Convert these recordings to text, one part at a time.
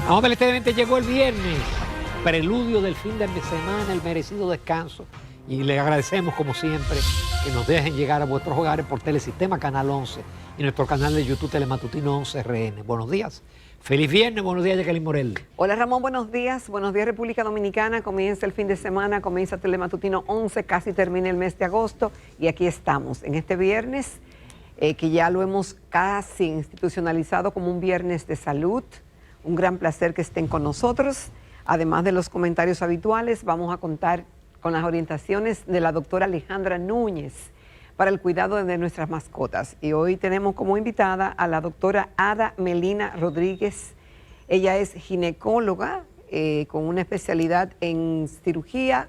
Lamentablemente llegó el viernes, preludio del fin de semana, el merecido descanso. Y le agradecemos, como siempre, que nos dejen llegar a vuestros hogares por Telesistema Canal 11 y nuestro canal de YouTube Telematutino 11RN. Buenos días. Feliz viernes. Buenos días, Jacqueline Morel. Hola, Ramón. Buenos días. Buenos días, República Dominicana. Comienza el fin de semana, comienza Telematutino 11, casi termina el mes de agosto. Y aquí estamos, en este viernes, que ya lo hemos casi institucionalizado como un viernes de salud. Un gran placer que estén con nosotros. Además de los comentarios habituales, vamos a contar con las orientaciones de la doctora Alejandra Núñez para el cuidado de nuestras mascotas. Y hoy tenemos como invitada a la doctora Ada Melina Rodríguez. Ella es ginecóloga con una especialidad en cirugía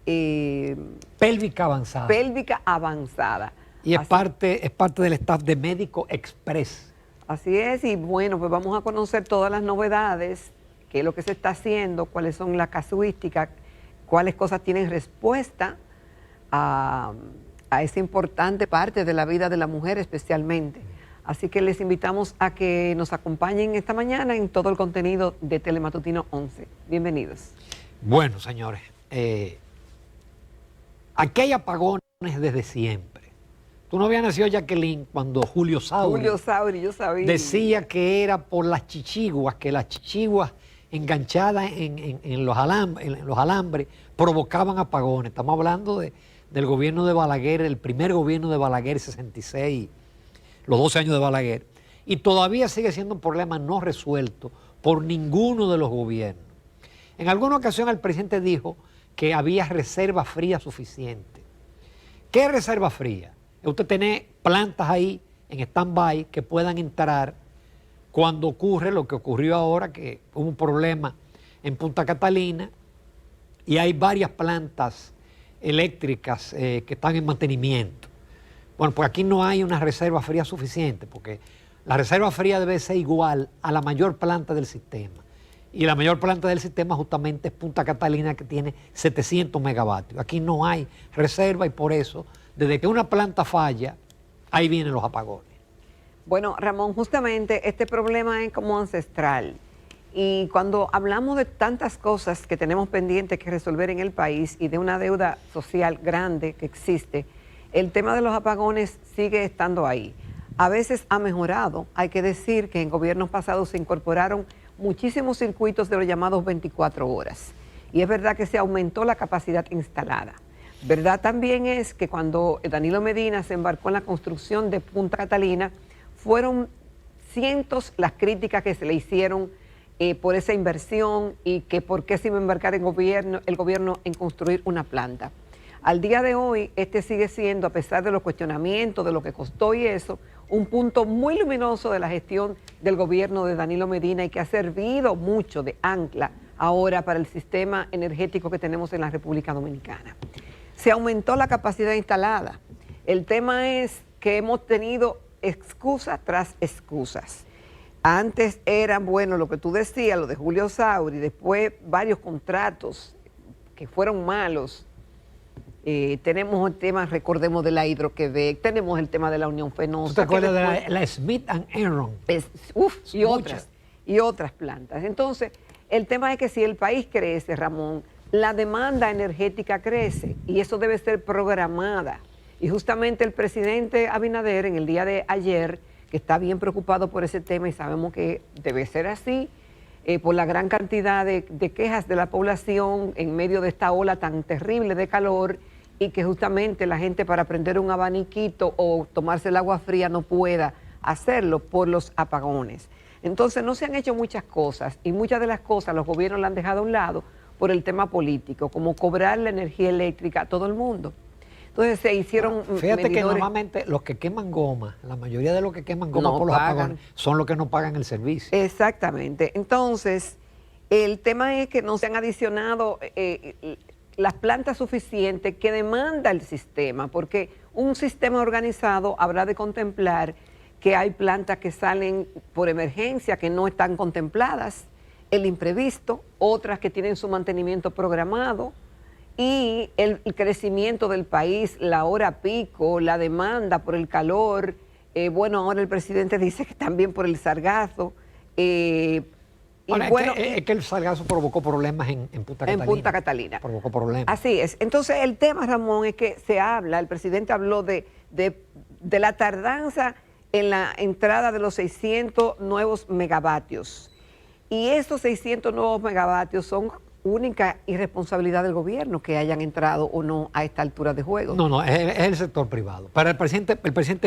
pélvica avanzada. Pélvica avanzada. Y es parte del staff de Médico Express. Así es, y bueno, pues vamos a conocer todas las novedades, qué es lo que se está haciendo, cuáles son las casuísticas, cuáles cosas tienen respuesta a esa importante parte de la vida de la mujer especialmente. Así que les invitamos a que nos acompañen esta mañana en todo el contenido de Telematutino 11. Bienvenidos. Bueno, señores, aquí hay apagones desde siempre. Tú no habías nacido, Jacqueline, cuando Julio Sauri yo sabía. Decía que era por las chichiguas, que las chichiguas enganchadas en los alambres provocaban apagones. Estamos hablando del gobierno de Balaguer, el primer gobierno de Balaguer, 66, los 12 años de Balaguer. Y todavía sigue siendo un problema no resuelto por ninguno de los gobiernos. En alguna ocasión el presidente dijo que había reserva fría suficiente. ¿Qué es reserva fría? Usted tiene plantas ahí en stand-by que puedan entrar cuando ocurre lo que ocurrió ahora, que hubo un problema en Punta Catalina y hay varias plantas eléctricas que están en mantenimiento. Bueno, pues aquí no hay una reserva fría suficiente porque la reserva fría debe ser igual a la mayor planta del sistema. Y la mayor planta del sistema justamente es Punta Catalina, que tiene 700 megavatios. Aquí no hay reserva y por eso, desde que una planta falla, ahí vienen los apagones. Bueno, Ramón, justamente este problema es como ancestral. Y cuando hablamos de tantas cosas que tenemos pendientes que resolver en el país y de una deuda social grande que existe, el tema de los apagones sigue estando ahí. A veces ha mejorado. Hay que decir que en gobiernos pasados se incorporaron muchísimos circuitos de los llamados 24 horas. Y es verdad que se aumentó la capacidad instalada. Verdad también es que cuando Danilo Medina se embarcó en la construcción de Punta Catalina, fueron cientos las críticas que se le hicieron por esa inversión y que por qué se iba a embarcar el gobierno en construir una planta. Al día de hoy, este sigue siendo, a pesar de los cuestionamientos, de lo que costó y eso, un punto muy luminoso de la gestión del gobierno de Danilo Medina y que ha servido mucho de ancla ahora para el sistema energético que tenemos en la República Dominicana. Se aumentó la capacidad instalada. El tema es que hemos tenido excusas tras excusas. Antes era, bueno, lo que tú decías, lo de Julio Sauri, después varios contratos que fueron malos. Tenemos el tema, recordemos, de la Hidroquebec, tenemos el tema de la Unión Fenosa. ¿Tú te acuerdas de la Smith and Aaron? Y otras plantas. Entonces, el tema es que si el país crece, Ramón, la demanda energética crece y eso debe ser programada. Y justamente el presidente Abinader en el día de ayer, que está bien preocupado por ese tema y sabemos que debe ser así, por la gran cantidad de quejas de la población en medio de esta ola tan terrible de calor y que justamente la gente para prender un abaniquito o tomarse el agua fría no pueda hacerlo por los apagones. Entonces no se han hecho muchas cosas y muchas de las cosas los gobiernos la han dejado a un lado por el tema político, como cobrar la energía eléctrica a todo el mundo. Entonces se hicieron Fíjate que normalmente los que queman goma, la mayoría de los que queman goma por los apagones, son los que no pagan el servicio. Exactamente. Entonces, el tema es que no se han adicionado las plantas suficientes que demanda el sistema, porque un sistema organizado habrá de contemplar que hay plantas que salen por emergencia, que no están contempladas, el imprevisto, otras que tienen su mantenimiento programado, y el crecimiento del país, la hora pico, la demanda por el calor, bueno, ahora el presidente dice que también por el sargazo, Y Bueno, bueno, es que el sargazo provocó problemas en Punta en Catalina. Punta Catalina. Provocó problemas. Así es. Entonces, el tema, Ramón, es que el presidente habló de la tardanza en la entrada de los 600 nuevos megavatios. Y esos 600 nuevos megavatios son única irresponsabilidad del gobierno que hayan entrado o no a esta altura de juego. No, es el sector privado. Para el presidente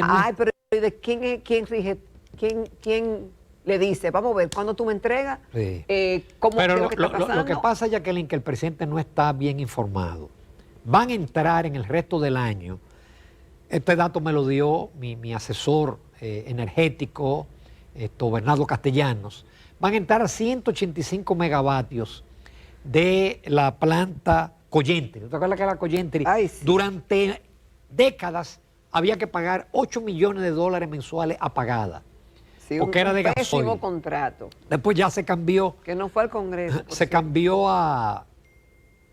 no. Ay, pero ¿de quién rige? ¿Quién le dice? Vamos a ver, ¿cuándo tú me entregas? Sí. ¿Cómo Pero es lo que está pasando? lo que pasa, Jacqueline, que el presidente no está bien informado. Van a entrar en el resto del año, este dato me lo dio mi asesor energético, Bernardo Castellanos, van a entrar a 185 megavatios de la planta Collentry. ¿Te acuerdas que la Collentry? Ay, sí. Durante décadas había que pagar $8 millones mensuales apagada. Sí, porque era de pésimo gasoil. contrato, Después ya se cambió, que no fue al Congreso. por se cierto. cambió a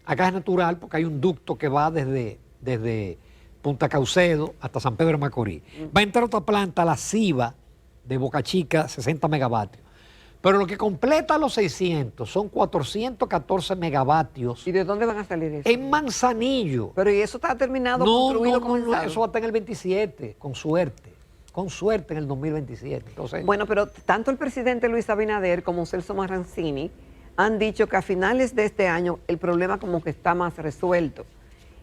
gas natural porque hay un ducto que va desde Punta Caucedo hasta San Pedro de Macorís. Va a entrar otra planta, la CIBA de Boca Chica, 60 megavatios. Pero lo que completa los 600 son 414 megavatios ¿Y de dónde van a salir eso? en Manzanillo. Pero ¿y eso está terminado, No, construido, no, comenzado? eso va a estar en el 27, con suerte en el 2027. Entonces, Bueno, pero tanto el presidente Luis Abinader como Celso Marrancini han dicho que a finales de este año el problema como que está más resuelto.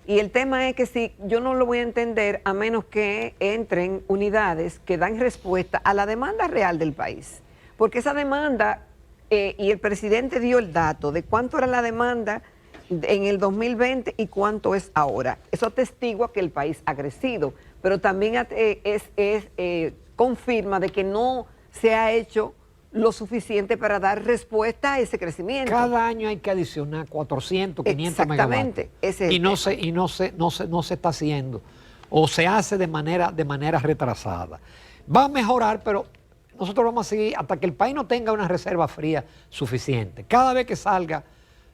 Y el tema es que si yo no lo voy a entender a menos que entren unidades que dan respuesta a la demanda real del país. Porque esa demanda, y el presidente dio el dato de cuánto era la demanda en el 2020 y cuánto es ahora. Eso atestigua que el país ha crecido, pero también confirma de que no se ha hecho lo suficiente para dar respuesta a ese crecimiento. cada año hay que adicionar 400, 500 Exactamente, megavatios. ese es el Y no se está haciendo. O se hace de manera retrasada. Va a mejorar, pero nosotros vamos a seguir hasta que el país no tenga una reserva fría suficiente. Cada vez que salga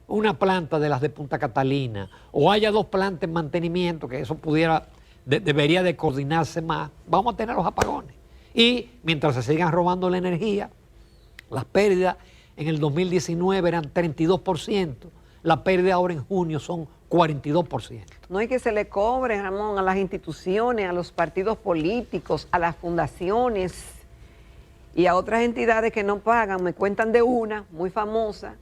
una planta de las de Punta Catalina o haya 2 plantas en mantenimiento, que eso debería de coordinarse más, vamos a tener los apagones. Y mientras se sigan robando la energía, las pérdidas en el 2019 eran 32%, la pérdida ahora en junio son 42%. No hay que se le cobre, Ramón, a las instituciones, a los partidos políticos, a las fundaciones y a otras entidades que no pagan. Me cuentan de una muy famosa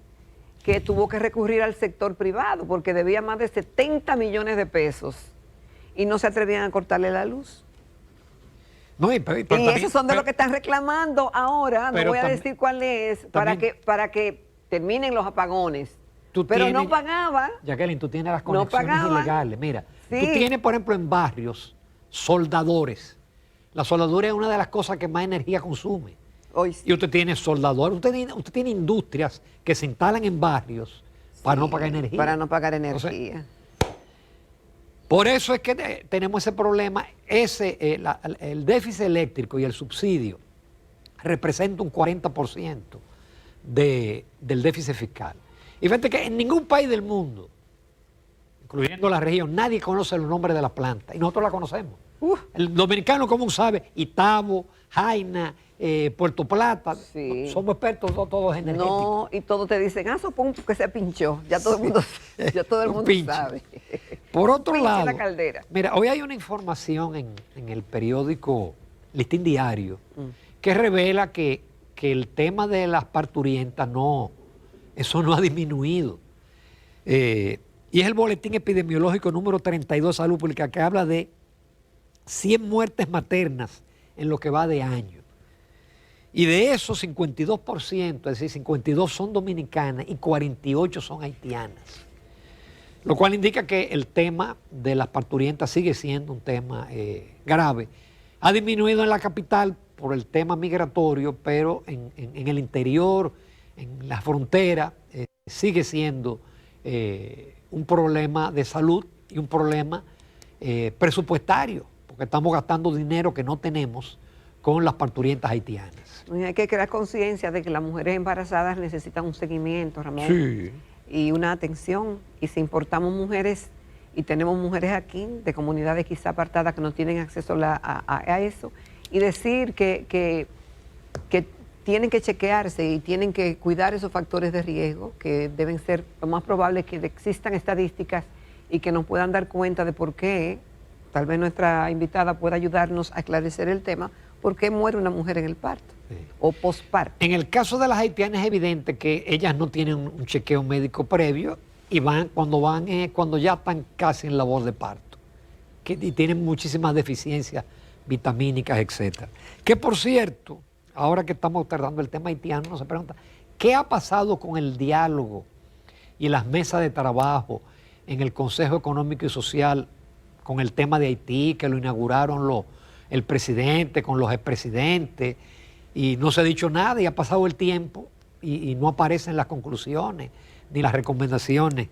que tuvo que recurrir al sector privado porque debía más de 70 millones de pesos y no se atrevían a cortarle la luz. No, y Esos son de los que están reclamando ahora, no voy a decir cuál es, para que terminen los apagones. Pero no pagaba. Jacqueline, tú tienes las No conexiones pagaba. ilegales. Mira, Sí. tú tienes, por ejemplo, en barrios, soldadores. La soldadura es una de las cosas que más energía consume. Hoy sí. Y usted tiene soldadores, usted tiene industrias que se instalan en barrios para no pagar energía. Para no pagar Entonces, energía. por eso es que tenemos ese problema. El déficit eléctrico y el subsidio representa un 40% del déficit fiscal. Y fíjate que en ningún país del mundo, incluyendo la región, nadie conoce los nombres de las plantas. Y nosotros la conocemos. El dominicano común sabe Itabo, Jaina, Puerto Plata. Sí. Somos expertos todos energéticos. No, y todos te dicen, supongo que se pinchó. Ya todo el mundo, Un pinche. sabe. Por otro Pinche lado, la caldera. mira, hoy hay una información en el periódico Listín Diario que revela que el tema de las parturientas eso no ha disminuido. Y es el boletín epidemiológico número 32 de Salud Pública que habla de 100 muertes maternas en lo que va de año. Y de esos 52%, es decir, 52 son dominicanas y 48 son haitianas. Lo cual indica que el tema de las parturientas sigue siendo un tema grave. Ha disminuido en la capital por el tema migratorio, pero en el interior, en la frontera, sigue siendo un problema de salud y un problema presupuestario, porque estamos gastando dinero que no tenemos con las parturientas haitianas. Y hay que crear conciencia de que las mujeres embarazadas necesitan un seguimiento, Ramón. Sí. Y una atención. Y si importamos mujeres y tenemos mujeres aquí de comunidades quizá apartadas que no tienen acceso a eso, y decir que tienen que chequearse y tienen que cuidar esos factores de riesgo, que deben ser lo más probable que existan estadísticas y que nos puedan dar cuenta de por qué, tal vez nuestra invitada pueda ayudarnos a esclarecer el tema, por qué muere una mujer en el parto o posparto. En el caso de las haitianas es evidente que ellas no tienen un chequeo médico previo y cuando ya están casi en labor de parto, y tienen muchísimas deficiencias vitamínicas, etcétera. Que por cierto, ahora que estamos tratando el tema haitiano, uno se pregunta, ¿qué ha pasado con el diálogo y las mesas de trabajo en el Consejo Económico y Social con el tema de Haití, que lo inauguraron el presidente con los expresidentes, y no se ha dicho nada y ha pasado el tiempo y no aparecen las conclusiones ni las recomendaciones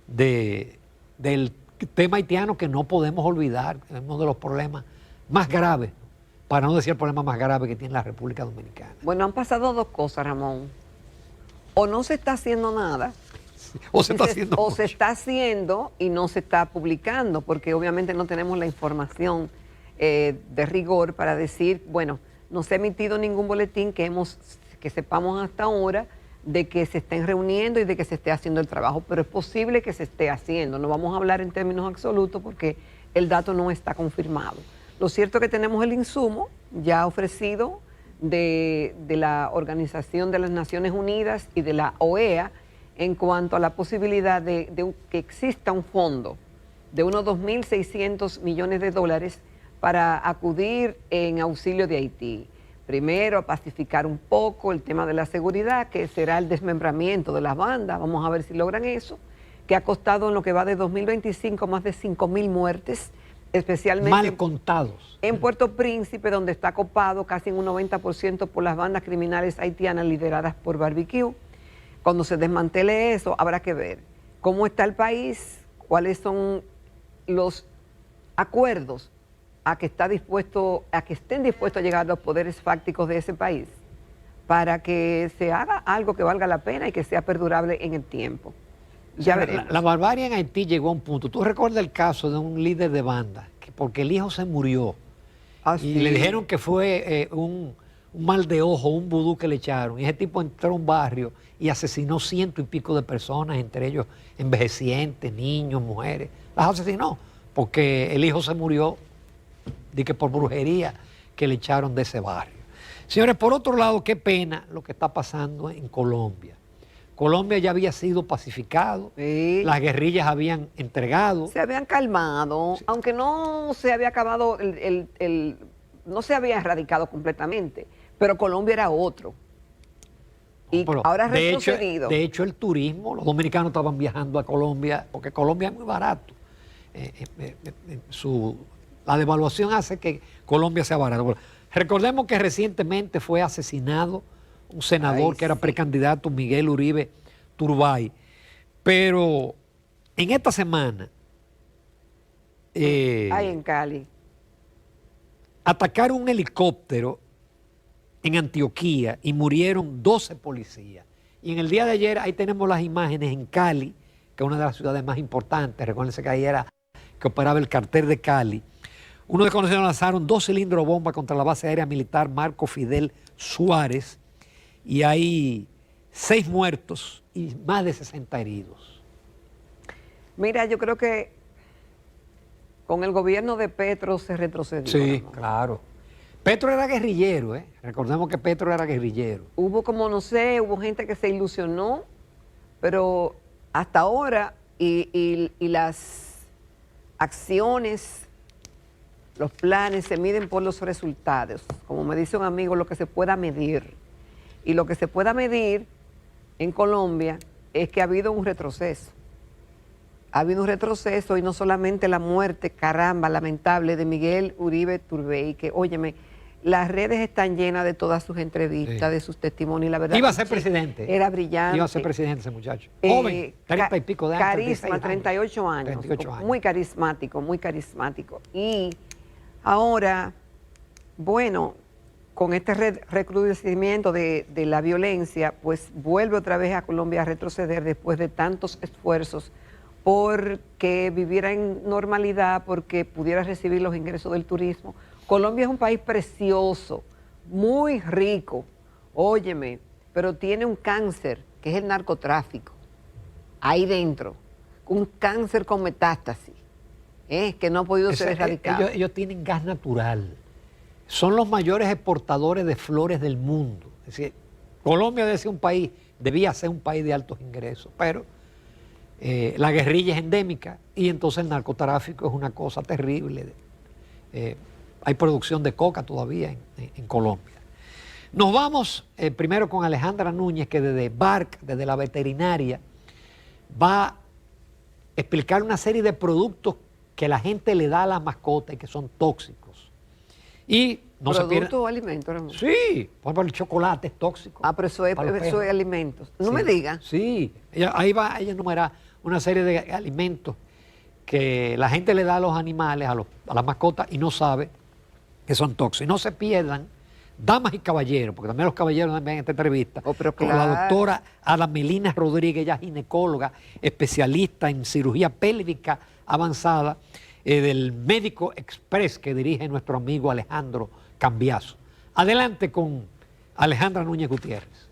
del tema haitiano, que no podemos olvidar, es uno de los problemas más graves, para no decir el problema más grave que tiene la República Dominicana. Bueno, han pasado dos cosas, Ramón. O no se está haciendo nada, o se está haciendo y no se está publicando, porque obviamente no tenemos la información de rigor para decir, bueno, no se ha emitido ningún boletín que sepamos hasta ahora de que se estén reuniendo y de que se esté haciendo el trabajo, pero es posible que se esté haciendo. No vamos a hablar en términos absolutos porque el dato no está confirmado. Lo cierto es que tenemos el insumo ya ofrecido de la Organización de las Naciones Unidas y de la OEA en cuanto a la posibilidad de que exista un fondo de unos 2.600 millones de dólares para acudir en auxilio de Haití. Primero, a pacificar un poco el tema de la seguridad, que será el desmembramiento de las bandas. Vamos a ver si logran eso, que ha costado en lo que va de 2025 más de 5.000 muertes, especialmente mal contados. En Puerto Príncipe, donde está copado casi un 90% por las bandas criminales haitianas lideradas por Barbecue. Cuando se desmantele eso, habrá que ver cómo está el país, cuáles son los acuerdos a que estén dispuestos a llegar los poderes fácticos de ese país para que se haga algo que valga la pena y que sea perdurable en el tiempo. Ya veremos. La barbarie en Haití llegó a un punto. ¿Tú recuerdas el caso de un líder de banda que porque el hijo se murió y le dijeron que fue un mal de ojo, un vudú que le echaron, y ese tipo entró a un barrio y asesinó 100 y pico de personas, entre ellos envejecientes, niños, mujeres? Las asesinó porque el hijo se murió de que por brujería que le echaron de ese barrio. Señores, por otro lado, qué pena lo que está pasando en Colombia. Colombia ya había sido pacificado, sí. Las guerrillas habían entregado. Se habían calmado, sí. Aunque no se había acabado, no se había erradicado completamente, pero Colombia era otro. Y ahora ha retrocedido. De hecho, el turismo, los dominicanos estaban viajando a Colombia, porque Colombia es muy barato. La devaluación hace que Colombia sea barato. Bueno, recordemos que recientemente fue asesinado un senador que era precandidato, Miguel Uribe Turbay. Pero en esta semana en Cali atacaron un helicóptero en Antioquía y murieron 12 policías. Y en el día de ayer, ahí tenemos las imágenes en Cali, que es una de las ciudades más importantes. Recuérdense que ahí era que operaba el cartel de Cali. Unos desconocidos lanzaron 2 cilindros bomba contra la base aérea militar Marco Fidel Suárez y hay 6 muertos y más de 60 heridos. Mira, yo creo que con el gobierno de Petro se retrocedió. Sí, ¿no? Claro. Petro era guerrillero, ¿eh? Recordemos que Petro era guerrillero. Hubo hubo gente que se ilusionó, pero hasta ahora y las acciones, los planes se miden por los resultados. Como me dice un amigo, lo que se pueda medir. Y lo que se pueda medir en Colombia es que ha habido un retroceso. Ha habido un retroceso y no solamente la muerte, caramba, lamentable, de Miguel Uribe Turbay, que, óyeme, las redes están llenas de todas sus entrevistas, sí, de sus testimonios. La verdad, iba a ser presidente. Era brillante. Iba a ser presidente ese muchacho. Joven, 30 y pico de años. Carisma, 38 años. 38 años. Muy carismático, muy carismático. Y ahora, bueno, con este recrudecimiento de la violencia, pues vuelve otra vez a Colombia a retroceder después de tantos esfuerzos porque viviera en normalidad, porque pudiera recibir los ingresos del turismo. Colombia es un país precioso, muy rico, Óyeme, pero tiene un cáncer, que es el narcotráfico, ahí dentro, un cáncer con metástasis, que no ha podido ser erradicado. Ellos tienen gas natural. Son los mayores exportadores de flores del mundo. Es decir, Colombia debía ser un país de altos ingresos, pero la guerrilla es endémica y entonces el narcotráfico es una cosa terrible. Hay producción de coca todavía en Colombia. Nos vamos primero con Alejandra Núñez, que desde BARC, desde la veterinaria, va a explicar una serie de productos que la gente le da a las mascotas y que son tóxicos. Y no se pierdan. ¿Productos o alimentos, Ramón? Sí, por ejemplo, el chocolate es tóxico. Ah, pero eso es alimentos. No me digas. Sí, ahí va ella enumerar una serie de alimentos que la gente le da a los animales, a las mascotas, y no sabe que son tóxicos. No se pierdan, damas y caballeros, porque también los caballeros ven esta entrevista, pero con la doctora Adamelina Rodríguez, ella es ginecóloga, especialista en cirugía pélvica avanzada, del Médico Express que dirige nuestro amigo Alejandro Cambiaso. Adelante con Alejandra Núñez Gutiérrez.